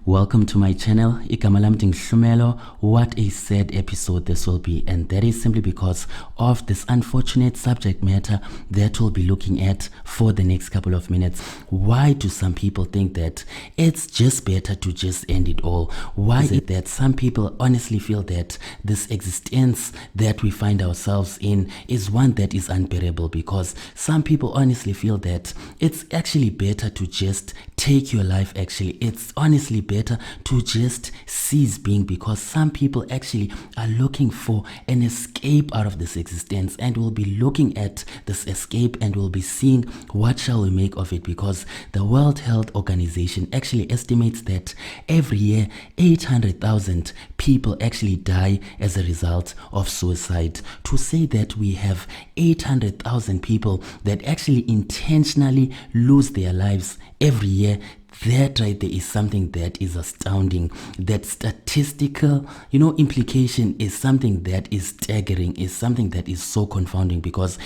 Welcome to my channel. Igama lami Hlumelo. What a sad episode this will be, and that is simply because of this unfortunate subject matter that we'll be looking at for the next couple of minutes. Why do some people think that it's just better to just end it all? Why is it that some people honestly feel that this existence that we find ourselves in is one that is unbearable? Because some people honestly feel that it's actually better to just take your life. Actually, it's honestly better to just cease being, because some people actually are looking for an escape out of this existence, and will be looking at this escape and will be seeing what shall we make of it, because the World Health Organization actually estimates that every year 800,000 people actually die as a result of suicide. To say that we have 800,000 people that actually intentionally lose their lives every year, that right there is something that is astounding. That statistical, implication is something that is staggering, is something that is so confounding, because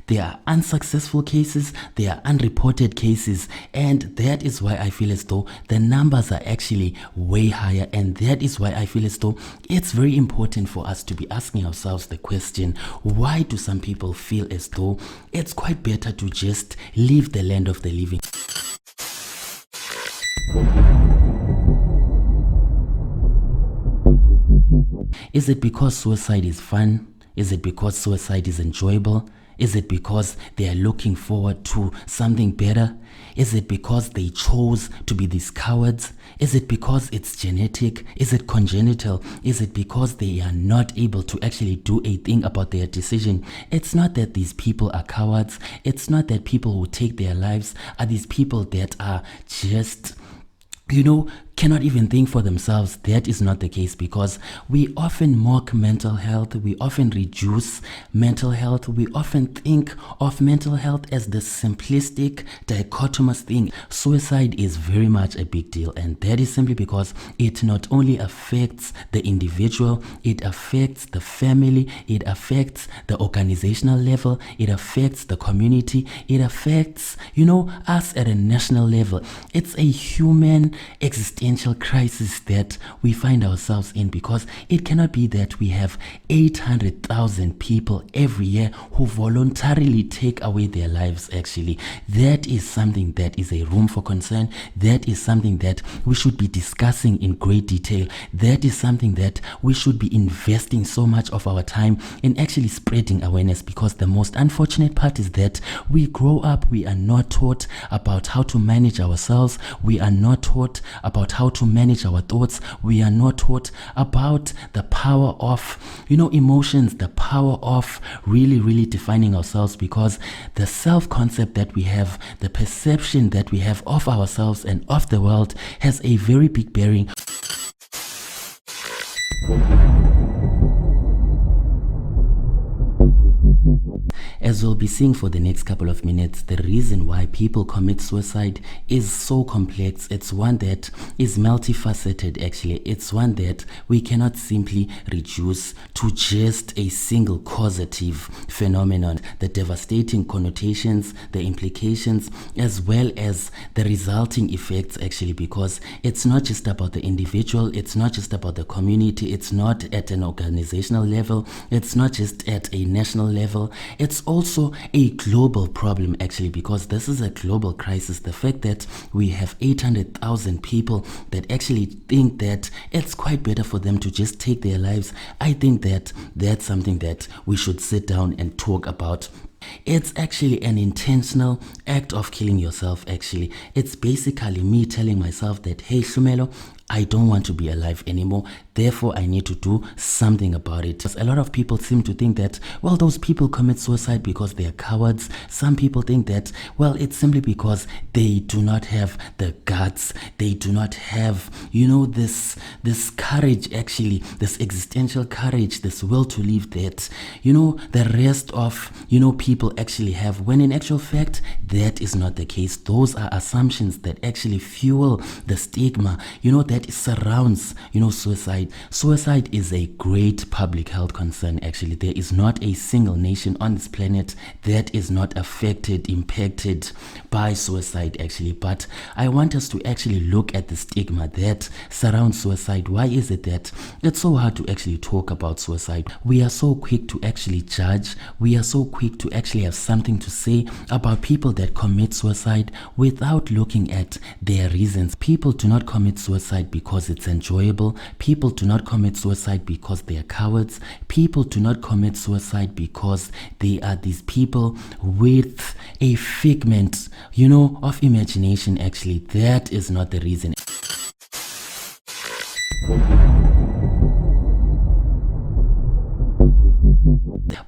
there are unsuccessful cases, there are unreported cases, and that is why I feel as though the numbers are actually way higher, and that is why I feel as though it's very important for us to be asking ourselves the question, why do some people feel as though it's quite better to just leave the land of the living? Is it because suicide is fun? Is it because suicide is enjoyable? Is it because they are looking forward to something better? Is it because they chose to be these cowards? Is it because it's genetic? Is it congenital? Is it because they are not able to actually do a thing about their decision? It's not that these people are cowards. It's not that people who take their lives are these people that are just, cannot even think for themselves. That is not the case, because we often mock mental health, we often reduce mental health, we often think of mental health as the simplistic, dichotomous thing. Suicide is very much a big deal, and that is simply because it not only affects the individual, it affects the family, it affects the organizational level, it affects the community, it affects, us at a national level. It's a human existential crisis that we find ourselves in, because it cannot be that we have 800,000 people every year who voluntarily take away their lives. Actually, that is something that is a room for concern. That is something that we should be discussing in great detail. That is something that we should be investing so much of our time in actually spreading awareness, because the most unfortunate part is that we grow up, we are not taught about how to manage ourselves, we are not taught about how to manage our thoughts, we are not taught about the power of emotions, the power of really defining ourselves, because the self-concept that we have, the perception that we have of ourselves and of the world, has a very big bearing. As we'll be seeing for the next couple of minutes, the reason why people commit suicide is so complex. It's one that is multifaceted. Actually, it's one that we cannot simply reduce to just a single causative phenomenon. The devastating connotations, the implications, as well as the resulting effects, actually, because it's not just about the individual, it's not just about the community, it's not at an organizational level, it's not just at a national level, it's also a global problem, actually, because this is a global crisis. The fact that we have 800,000 people that actually think that it's quite better for them to just take their lives, I think that that's something that we should sit down and talk about. It's actually an intentional act of killing yourself. Actually, it's basically me telling myself that, hey Hlumelo, I don't want to be alive anymore, therefore I need to do something about it. A lot of people seem to think that, well, those people commit suicide because they are cowards. Some people think that, well, it's simply because they do not have the guts, they do not have, this courage, actually, this existential courage, this will to live, that, the rest of, people people actually have, when in actual fact, that is not the case. Those are assumptions that actually fuel the stigma, that surrounds, suicide. Suicide is a great public health concern, actually. There is not a single nation on this planet that is not affected, impacted by suicide, actually. But I want us to actually look at the stigma that surrounds suicide. Why is it that it's so hard to actually talk about suicide? We are so quick to actually judge. We are so quick to actually have something to say about people that commit suicide without looking at their reasons. People do not commit suicide because it's enjoyable. People do not commit suicide because they are cowards. People do not commit suicide because they are these people with a figment, of imagination, actually. That is not the reason.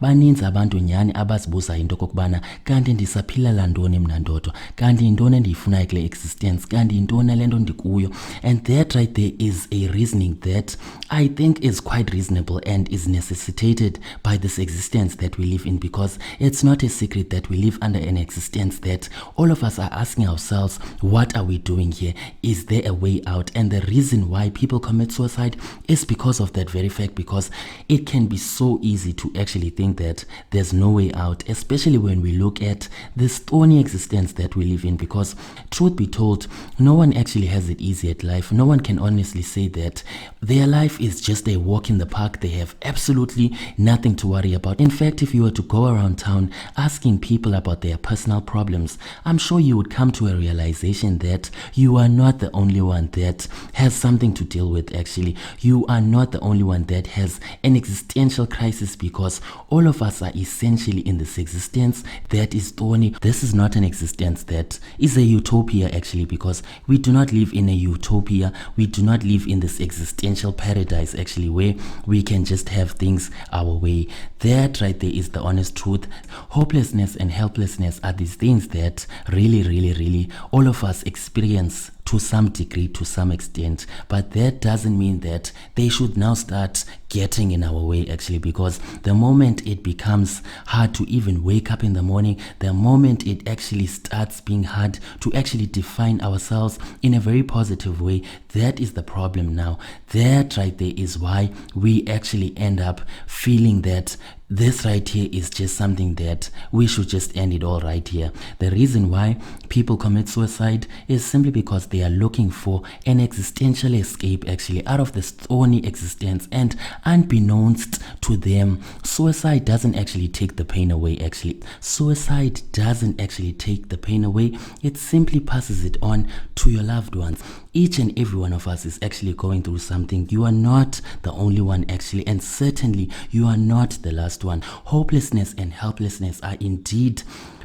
Baninzi abantu nyani abazibuza into kokubana kanti ndisaphila ntoni mna ndodwa, kanti yintoni endiyifunayo kule existence, kanti yintoni le nto ndikuyo. And that right there is a reasoning that I think is quite reasonable and is necessitated by this existence that we live in, because it's not a secret that we live under an existence that all of us are asking ourselves, what are we doing here? Is there a way out? And the reason why people commit suicide is because of that very fact, because it can be so easy to actually think that there's no way out, especially when we look at this thorny existence that we live in. Because truth be told, no one actually has it easy at life. No one can honestly say that their life is just a walk in the park. They have absolutely nothing to worry about. In fact, if you were to go around town asking people about their personal problems, I'm sure you would come to a realization that you are not the only one that has something to deal with. Actually, you are not the only one that has an existential crisis, because all of us are essentially in this existence that is thorny. This is not an existence that is a utopia, actually, because we do not live in a utopia. We do not live in this existential paradise, actually, where we can just have things our way. That right there is the honest truth. Hopelessness and helplessness are these things that really all of us experience to some degree, to some extent. But that doesn't mean that they should now start getting in our way, actually, because the moment it becomes hard to even wake up in the morning, the moment it actually starts being hard to actually define ourselves in a very positive way, that is the problem now. That right there is why we actually end up feeling that this right here is just something that we should just end it all right here. The reason why people commit suicide is simply because they are looking for an existential escape, actually, out of this thorny existence. And unbeknownst to them, suicide doesn't actually take the pain away, actually. Suicide doesn't actually take the pain away. It simply passes it on to your loved ones. Each and every one of us is actually going through something. You are not the only one, actually, and certainly you are not the last one. Hopelessness and helplessness are indeed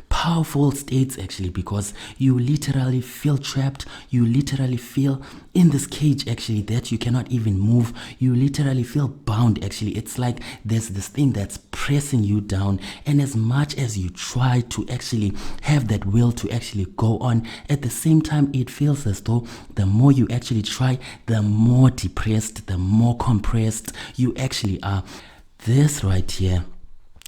powerful states, actually, because you literally feel trapped. You literally feel in this cage, actually, that you cannot even move. You literally feel bound, actually. It's like there's this thing that's pressing you down, and as much as you try to actually have that will to actually go on, at the same time it feels as though the more you actually try, the more depressed, the more compressed you actually are. This right here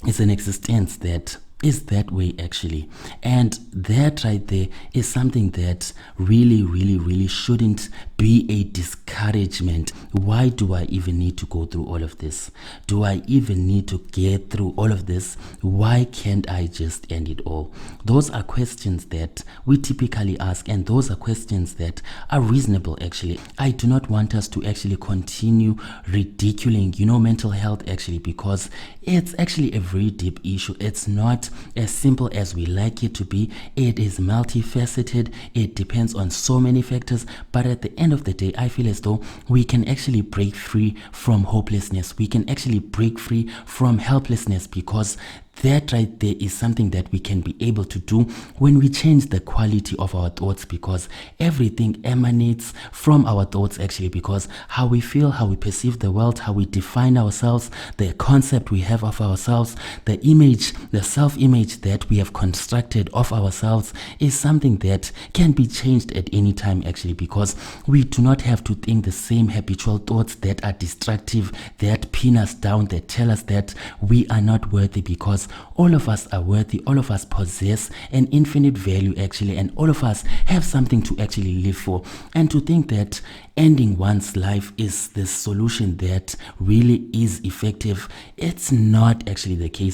is an existence that is that way, actually, and that right there is something that really shouldn't be a discouragement. Why do I even need to go through all of this? Do I even need to get through all of this? Why can't I just end it all? Those are questions that we typically ask, and those are questions that are reasonable, actually. I do not want us to actually continue ridiculing, mental health, actually, because it's actually a very deep issue. It's not as simple as we like it to be. It is multifaceted. It depends on so many factors, but at the end of the day, I feel as though we can actually break free from hopelessness. We can actually break free from helplessness, because that right there is something that we can be able to do when we change the quality of our thoughts, because everything emanates from our thoughts, actually, because how we feel, how we perceive the world, how we define ourselves, the concept we have of ourselves, the image, the self-image that we have constructed of ourselves is something that can be changed at any time, actually, because we do not have to think the same habitual thoughts that are destructive, that pin us down, that tell us that we are not worthy, because because all of us are worthy, all of us possess an infinite value actually, and all of us have something to actually live for. And to think that ending one's life is the solution that really is effective, it's not actually the case.